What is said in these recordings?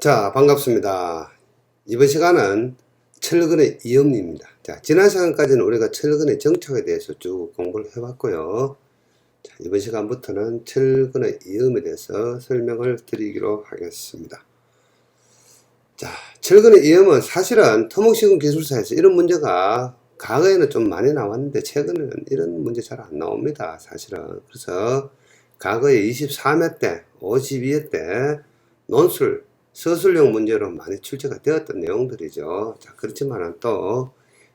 자, 반갑습니다. 이번 시간은 철근의 이음입니다. 자, 지난 시간까지는 우리가 철근의 정착에 대해서 쭉 공부를 해봤고요. 자, 이번 시간부터는 철근의 이음에 대해서 설명을 드리기로 하겠습니다. 자, 철근의 이음은 사실은 토목시공 기술사에서 이런 문제가 과거에는 좀 많이 나왔는데 최근에는 이런 문제 잘 안 나옵니다. 사실은. 그래서 과거에 24회 때, 52회 때 논술, 서술형 문제로 많이 출제가 되었던 내용들이죠. 자, 그렇지만 또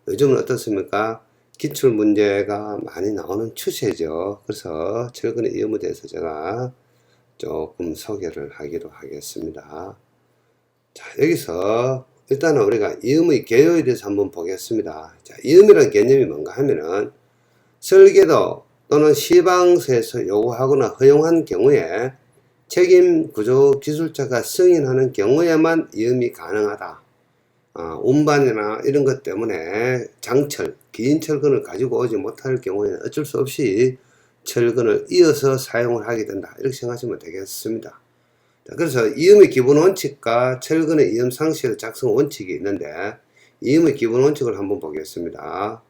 요즘은 어떻습니까? 기출 문제가 많이 나오는 추세죠. 그래서 철근의 이음에 대해서 제가 조금 소개를 하기로 하겠습니다. 자, 여기서 일단은 우리가 이음의 개요에 대해서 한번 보겠습니다. 자, 이음이라는 개념이 뭔가 하면은 설계도 또는 시방서에서 요구하거나 허용한 경우에 책임 구조 기술자가 승인하는 경우에만 이음이 가능하다. 운반이나 이런 것 때문에 장철, 긴 철근을 가지고 오지 못할 경우에는 어쩔 수 없이 철근을 이어서 사용을 하게 된다. 이렇게 생각하시면 되겠습니다. 자, 그래서 이음의 기본 원칙과 철근의 이음 상시의 작성 원칙이 있는데 이음의 기본 원칙을 한번 보겠습니다.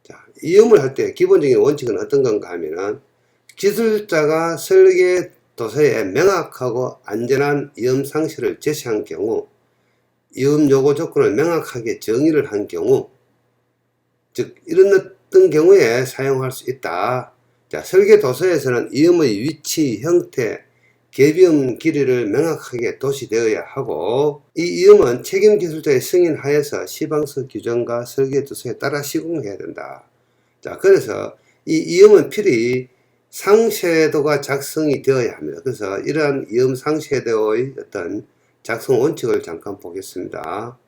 자, 이음을 할 때 기본적인 원칙은 어떤 건가 하면은 기술자가 설계 도서에 명확하고 안전한 이음 상시를 제시한 경우, 이음 요구 조건을 명확하게 정의를 한 경우, 즉 이런 어떤 경우에 사용할 수 있다. 자, 설계 도서에서는 이음의 위치, 형태, 개비음 길이를 명확하게 도시되어야 하고, 이 이음은 책임 기술자의 승인하에서 시방서 규정과 설계 도서에 따라 시공해야 된다. 자, 그래서 이 이음은 필히 상쇄도가 작성이 되어야 합니다. 그래서 이러한 이음 상쇄도의 어떤 작성 원칙을 잠깐 보겠습니다.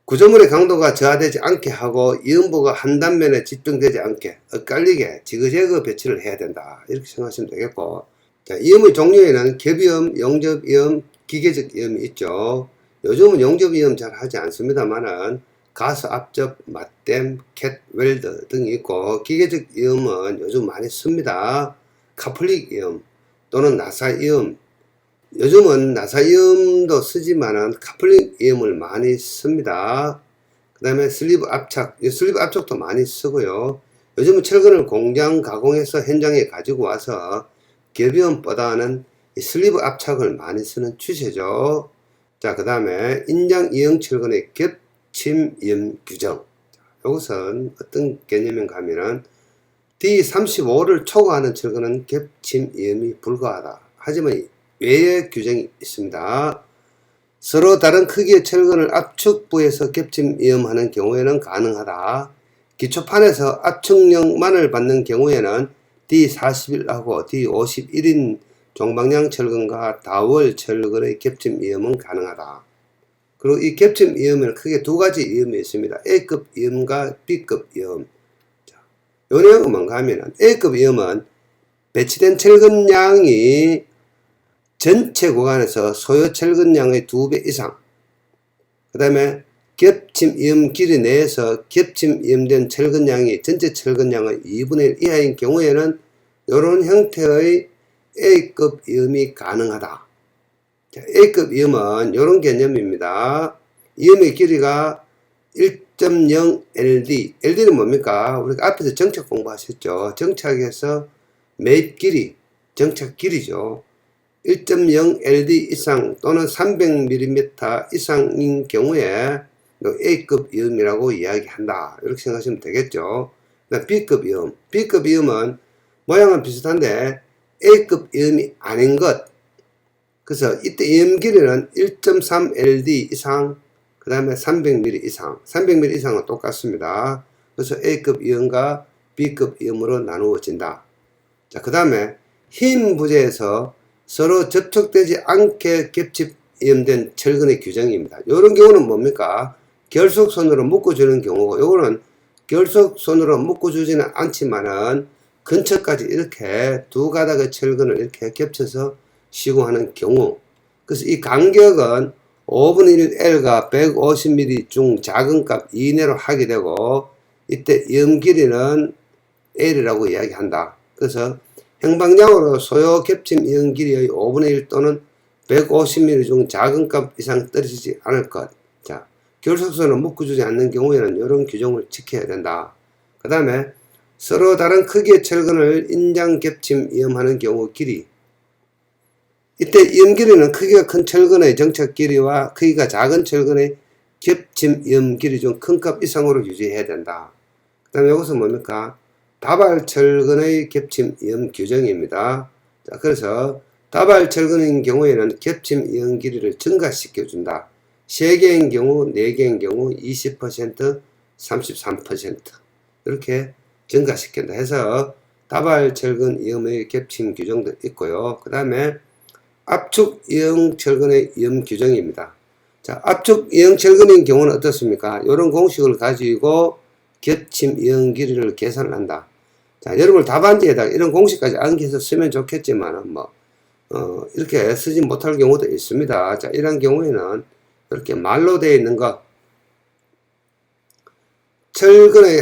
구조물의 강도가 저하되지 않게 하고 이음부가 한 단면에 집중되지 않게 엇갈리게 지그재그 배치를 해야 된다. 이렇게 생각하시면 되겠고, 자, 이음의 종류에는 겹이음, 용접이음, 기계적 이음이 있죠. 요즘은 용접이음 잘 하지 않습니다만은 가스 압접, 맞댐, 캣 웰더 등이 있고, 기계적 이음은 요즘 많이 씁니다. 카플릭 이음 또는 나사 이음. 요즘은 나사 이음도 쓰지만은 카플릭 이음을 많이 씁니다. 그 다음에 슬리브 압착, 슬리브 압착도 많이 쓰고요. 요즘은 철근을 공장 가공해서 현장에 가지고 와서 겹이음보다는 슬리브 압착을 많이 쓰는 추세죠. 자, 그 다음에 인장 이형 철근의 겹침 이음 규정. 이것은 어떤 개념인가 하면은 D35를 초과하는 철근은 겹침 이음이 불가하다. 하지만 외의 규정이 있습니다. 서로 다른 크기의 철근을 압축부에서 겹침 이음하는 경우에는 가능하다. 기초판에서 압축력만을 받는 경우에는 D41하고 D51인 종방향 철근과 다월 철근의 겹침 이음은 가능하다. 그리고 이 겹침 이음에는 크게 두 가지 이음이 있습니다. A급 이음과 B급 이음. 요 내용은 뭔가 하면은 A급 이음은 배치된 철근량이 전체 구간에서 소요 철근량의 2배 이상, 그 다음에 겹침 이음 길이 내에서 겹침 이음된 철근량이 전체 철근량의 2분의 1 이하인 경우에는 이런 형태의 A급 이음이 가능하다. 자, A급 이음은 이런 개념입니다. 이음의 길이가 1.0 LD. LD는 뭡니까? 우리가 앞에서 정착 공부하셨죠. 정착에서 매입 길이, 정착 길이죠. 1.0 LD 이상 또는 300mm 이상인 경우에 A급 이음이라고 이야기한다. 이렇게 생각하시면 되겠죠. B급 이음. B급 이음은 모양은 비슷한데 A급 이음이 아닌 것. 그래서 이때 이음 길이는 1.3 LD 이상, 그 다음에 300mm 이상. 300mm 이상은 똑같습니다. 그래서 A급 이음과 B급 이음으로 나누어진다. 자, 그 다음에 흰 부재에서 서로 접촉되지 않게 겹침 이음된 철근의 규정입니다. 이런 경우는 뭡니까? 결속선으로 묶어주는 경우고, 요거는 결속선으로 묶어주지는 않지만은 근처까지 이렇게 두 가닥의 철근을 이렇게 겹쳐서 시공하는 경우. 그래서 이 간격은 5분의 1 L과 150mm 중 작은 값 이내로 하게 되고, 이때 이음 길이는 L이라고 이야기한다. 그래서 행방향으로 소요 겹침 이음 길이의 5분의 1 또는 150mm 중 작은 값 이상 떨어지지 않을 것. 자, 결속선을 묶어주지 않는 경우에는 이런 규정을 지켜야 된다. 그 다음에 서로 다른 크기의 철근을 인장 겹침 이음하는 경우 길이. 이때 이음 길이는 크기가 큰 철근의 정착 길이와 크기가 작은 철근의 겹침 이음 길이 중 큰 값 이상으로 유지해야 된다. 그 다음에 이것은 뭡니까? 다발 철근의 겹침 이음 규정입니다. 자, 그래서 다발 철근인 경우에는 겹침 이음 길이를 증가시켜 준다. 3개인 경우, 4개인 경우 20%, 33% 이렇게 증가시킨다 해서 다발 철근 이음의 겹침 규정도 있고요. 그 다음에 압축 이형 철근의 이음 규정입니다. 자, 압축 이형 철근인 경우는 어떻습니까? 이런 공식을 가지고 겹침 이형 길이를 계산을 한다. 자, 여러분 답안지에다가 이런 공식까지 암기해서 쓰면 좋겠지만 이렇게 쓰지 못할 경우도 있습니다. 자, 이런 경우에는 이렇게 말로 되어 있는 거, 철근의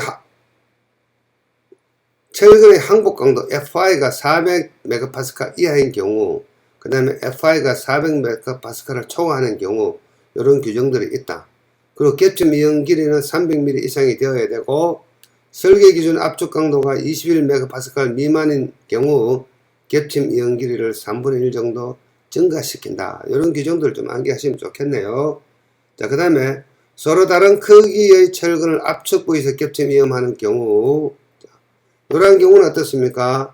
항복 강도 FI가 400MPa 이하인 경우, 그 다음에 FI가 400MPa를 초과하는 경우 이런 규정들이 있다. 그리고 겹침 이형 길이는 300mm 이상이 되어야 되고 설계 기준 압축 강도가 21MPa 미만인 경우 겹침 이형 길이를 3분의 1 정도 증가시킨다. 이런 규정들 좀 암기하시면 좋겠네요. 자, 그 다음에 서로 다른 크기의 철근을 압축 부위에서 겹침 이음하는 경우, 이러한 경우는 어떻습니까?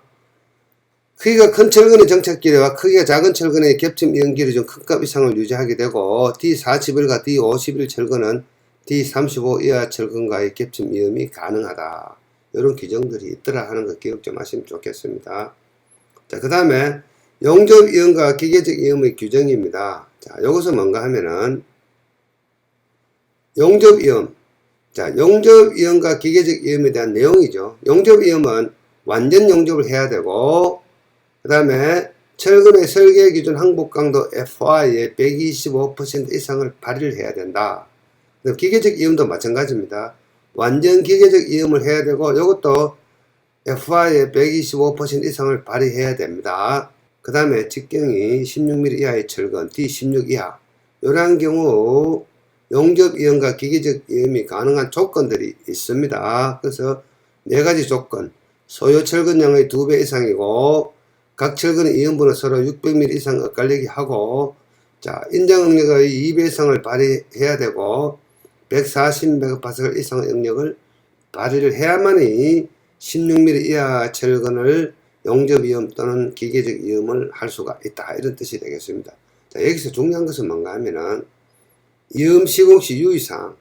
크기가 큰 철근의 정착 길이와 크기가 작은 철근의 겹침 이음 길이 중 큰 값 이상을 유지하게 되고 D41과 D51 철근은 D35 이하 철근과의 겹침 이음이 가능하다. 이런 규정들이 있더라 하는 거 기억 좀 하시면 좋겠습니다. 자, 그 다음에 용접 이음과 기계적 이음의 규정입니다. 자, 이것은 뭔가 하면은 용접 이음. 자, 용접 이음과 기계적 이음에 대한 내용이죠. 용접 이음은 완전 용접을 해야 되고, 그 다음에 철근의 설계 기준 항복 강도 FI의 125% 이상을 발휘를 해야 된다. 기계적 이음도 마찬가지입니다. 완전 기계적 이음을 해야 되고, 이것도 FI의 125% 이상을 발휘해야 됩니다. 그 다음에 직경이 16mm 이하의 철근, D16 이하. 이러한 경우 용접 이음과 기계적 이음이 가능한 조건들이 있습니다. 그래서 4가지 조건. 소요 철근량의 2배 이상이고, 각 철근의 이음분은 서로 600mm 이상 엇갈리게 하고, 자, 인장 응력의 2배 이상을 발휘해야 되고, 140MPa 이상의 응력을 발휘를 해야만이 16mm 이하 철근을 용접 이음 또는 기계적 이음을 할 수가 있다. 이런 뜻이 되겠습니다. 자, 여기서 중요한 것은 뭔가 하면은, 이음 시공시 유의사항.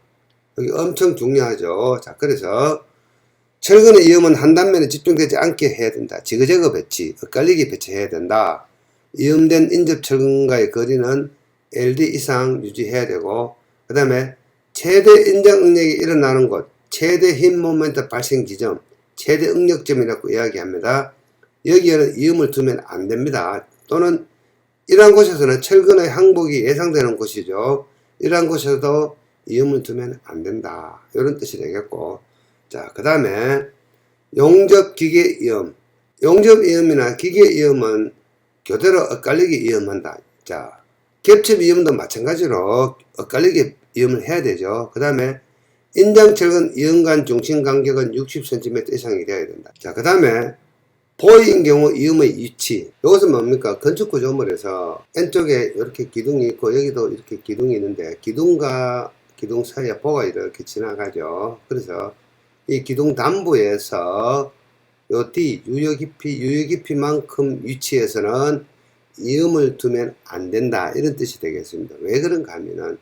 여기 엄청 중요하죠. 자, 그래서 철근의 이음은 한 단면에 집중되지 않게 해야 된다. 지그재그 배치, 엇갈리게 배치해야 된다. 이음된 인접 철근과의 거리는 LD 이상 유지해야 되고, 그 다음에 최대 인장 응력이 일어나는 곳, 최대 힘 모멘트 발생 지점, 최대 응력점이라고 이야기합니다. 여기에는 이음을 두면 안 됩니다. 또는 이러한 곳에서는 철근의 항복이 예상되는 곳이죠. 이러한 곳에서도 이음을 두면 안 된다. 이런 뜻이 되겠고, 자, 그 다음에 용접 기계 이음. 용접 이음이나 기계 이음은 교대로 엇갈리게 이음한다. 자, 겹침 이음도 마찬가지로 엇갈리게 이음을 해야 되죠. 그 다음에 인장철근 이음 간 중심 간격은 60cm 이상이 되어야 된다. 자, 그 다음에 보이인 경우 이음의 위치. 이것은 뭡니까? 건축 구조물에서 N쪽에 이렇게 기둥이 있고 여기도 이렇게 기둥이 있는데 기둥과 기둥 사이에 보가 이렇게 지나가죠. 그래서 이 기둥 단부에서 요 D 유효 깊이만큼 위치에서는 이음을 두면 안 된다. 이런 뜻이 되겠습니다. 왜 그런가 하면은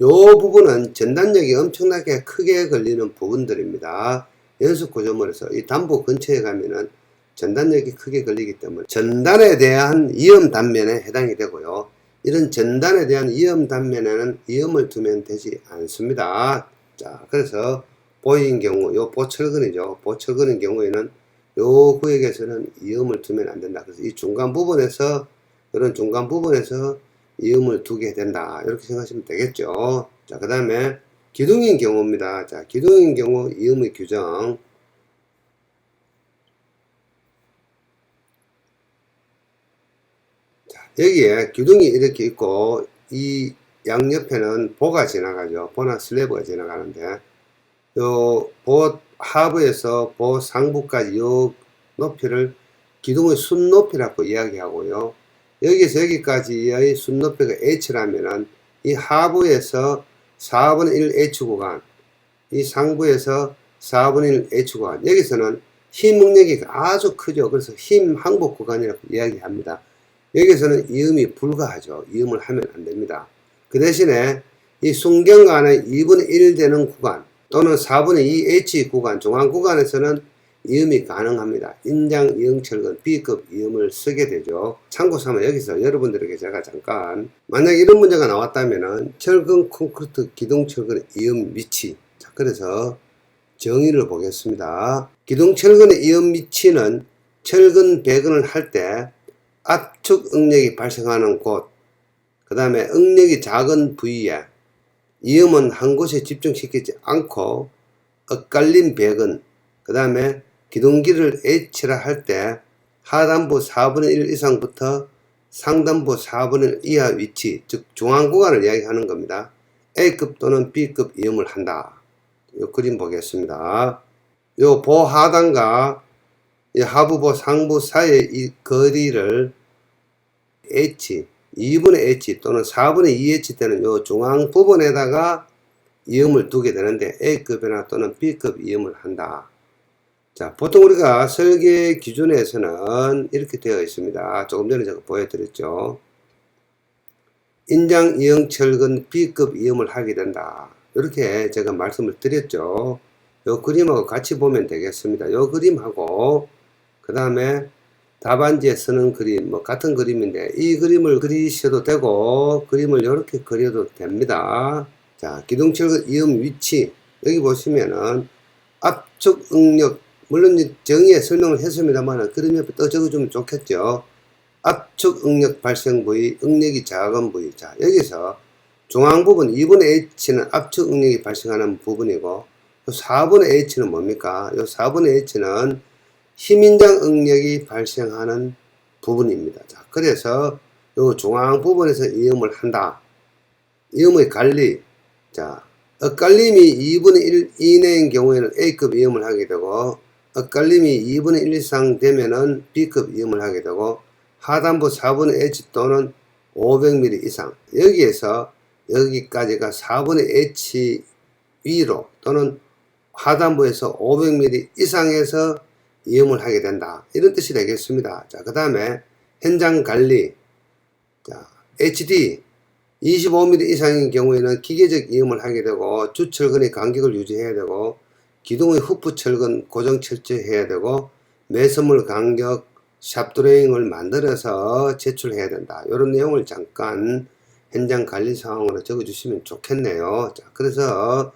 요 부분은 전단력이 엄청나게 크게 걸리는 부분들입니다. 연속 구조물에서 이 단부 근처에 가면은 전단력이 크게 걸리기 때문에 전단에 대한 이음 단면에 해당이 되고요. 이런 전단에 대한 이음 단면에는 이음을 두면 되지 않습니다. 자, 그래서 보인 경우, 요 보철근이죠. 보철근인 경우에는 요 구역에서는 이음을 두면 안 된다. 그래서 이 중간 부분에서, 이런 중간 부분에서 이음을 두게 된다. 이렇게 생각하시면 되겠죠. 자, 그 다음에 기둥인 경우입니다. 자, 기둥인 경우 이음의 규정. 자, 여기에 기둥이 이렇게 있고 이 양옆에는 보가 지나가죠. 보나 슬래브가 지나가는데 요 보 하부에서 보 상부까지 요 높이를 기둥의 순 높이라고 이야기하고요. 여기서 여기까지의 순 높이가 h라면은 이 하부에서 4분의 1 h 구간, 이 상부에서 4분의 1 h 구간, 여기서는 힘 응력이 아주 크죠. 그래서 힘 항복 구간이라고 이야기합니다. 여기서는 이음이 불가하죠. 이음을 하면 안 됩니다. 그 대신에 이 순경간의 2분의 1 되는 구간 또는 4분의 2 H 구간, 중앙 구간에서는 이음이 가능합니다. 인장, 이응철근, B급 이음을 쓰게 되죠. 참고 삼아 여기서 여러분들에게 제가 잠깐 만약 이런 문제가 나왔다면은 철근 콘크리트 기둥철근의 이음 위치, 자 그래서 정의를 보겠습니다. 기둥철근의 이음 위치는 철근 배근을 할 때 압축 응력이 발생하는 곳, 그 다음에 응력이 작은 부위에 이음은 한 곳에 집중시키지 않고 엇갈린 배근, 그 다음에 기둥기를 H라 할 때 하단부 4분의 1 이상부터 상단부 4분의 1 이하 위치, 즉 중앙 구간을 이야기하는 겁니다. A급 또는 B급 이음을 한다. 이 그림 보겠습니다. 요 보 하단과 이 하부보 상부 사이의 이 거리를 H, 2분의 H 또는 4분의 2H 되는 요 중앙 부분에다가 이음을 두게 되는데 A급이나 또는 B급 이음을 한다. 자, 보통 우리가 설계 기준에서는 이렇게 되어 있습니다. 조금 전에 제가 보여드렸죠. 인장, 이응, 철근, B급 이음을 하게 된다. 이렇게 제가 말씀을 드렸죠. 요 그림하고 같이 보면 되겠습니다. 요 그림하고 그 다음에 답안지에 쓰는 그림, 같은 그림인데 이 그림을 그리셔도 되고 그림을 이렇게 그려도 됩니다. 자, 기둥철근 이음 위치 여기 보시면은 압축 응력, 물론 정의에 설명을 했습니다만 그림 옆에 또 적어주면 좋겠죠. 압축 응력 발생 부위, 응력이 작은 부위. 자, 여기서 중앙 부분 2분의 H는 압축 응력이 발생하는 부분이고 4분의 H는 뭡니까? 요 4분의 H는 힘인장 응력이 발생하는 부분입니다. 자, 그래서 요 중앙 부분에서 이음을 한다. 이음의 관리. 자, 엇갈림이 2분의 1 이내인 경우에는 A급 이음을 하게 되고 엇갈림이 2분의 1 이상 되면은 B급 이음을 하게 되고 하단부 4분의 H 또는 500mm 이상, 여기에서 여기까지가 4분의 H 위로 또는 하단부에서 500mm 이상에서 이음을 하게 된다. 이런 뜻이 되겠습니다. 자, 그 다음에 현장 관리. 자, HD 25mm 이상인 경우에는 기계적 이음을 하게 되고 주철근의 간격을 유지해야 되고 기둥의 후프 철근 고정 철저해야 되고 매서물 간격 샵드로잉을 만들어서 제출해야 된다. 이런 내용을 잠깐 현장 관리 상황으로 적어주시면 좋겠네요. 자, 그래서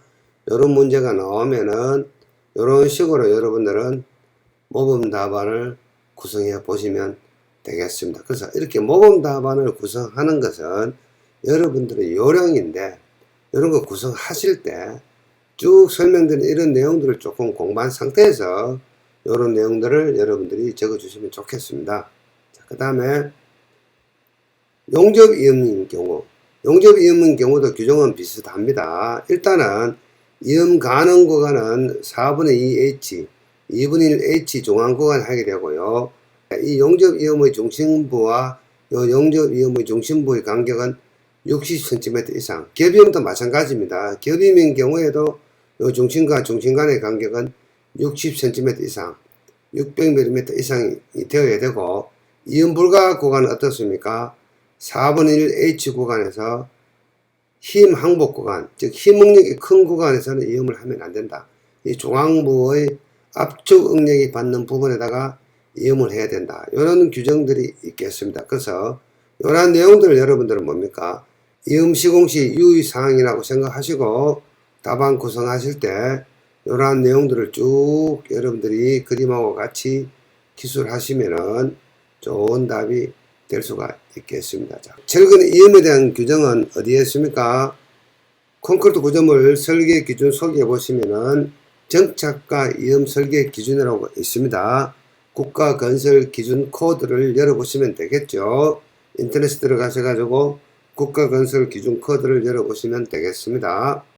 이런 문제가 나오면은 이런 식으로 여러분들은 모범 답안을 구성해 보시면 되겠습니다. 그래서 이렇게 모범 답안을 구성하는 것은 여러분들의 요령인데 이런 거 구성하실 때 쭉 설명드린 이런 내용들을 조금 공부한 상태에서 이런 내용들을 여러분들이 적어주시면 좋겠습니다. 그 다음에 용접이음인 경우, 용접이음인 경우도 규정은 비슷합니다. 일단은 이음 가능 구간은 4분의 2H, 2분의 1H 중앙 구간 하게 되고요. 이 용접이음의 중심부와 요 용접이음의 중심부의 간격은 60cm 이상. 겹이음도 마찬가지입니다. 겹이음인 경우에도 요 중심과 중심 간의 간격은 60cm 이상, 600mm 이상이 되어야 되고, 이음 불가 구간은 어떻습니까? 4분의 1 H 구간에서 힘 항복 구간, 즉 힘 응력이 큰 구간에서는 이음을 하면 안 된다. 이 중앙부의 압축 응력이 받는 부분에다가 이음을 해야 된다. 이런 규정들이 있겠습니다. 그래서 이러한 내용들을 여러분들은 뭡니까? 이음 시공시 유의사항이라고 생각하시고 답안 구성하실 때 이러한 내용들을 쭉 여러분들이 그림하고 같이 기술하시면은 좋은 답이 될 수가 있겠습니다. 자, 철근의 이음에 대한 규정은 어디에 있습니까? 콘크리트 구조물 설계 기준 소개해 보시면은 정착과 이음 설계 기준이라고 있습니다. 국가 건설 기준 코드를 열어보시면 되겠죠. 인터넷에 들어가셔가지고 국가건설 기준 코드를 열어보시면 되겠습니다.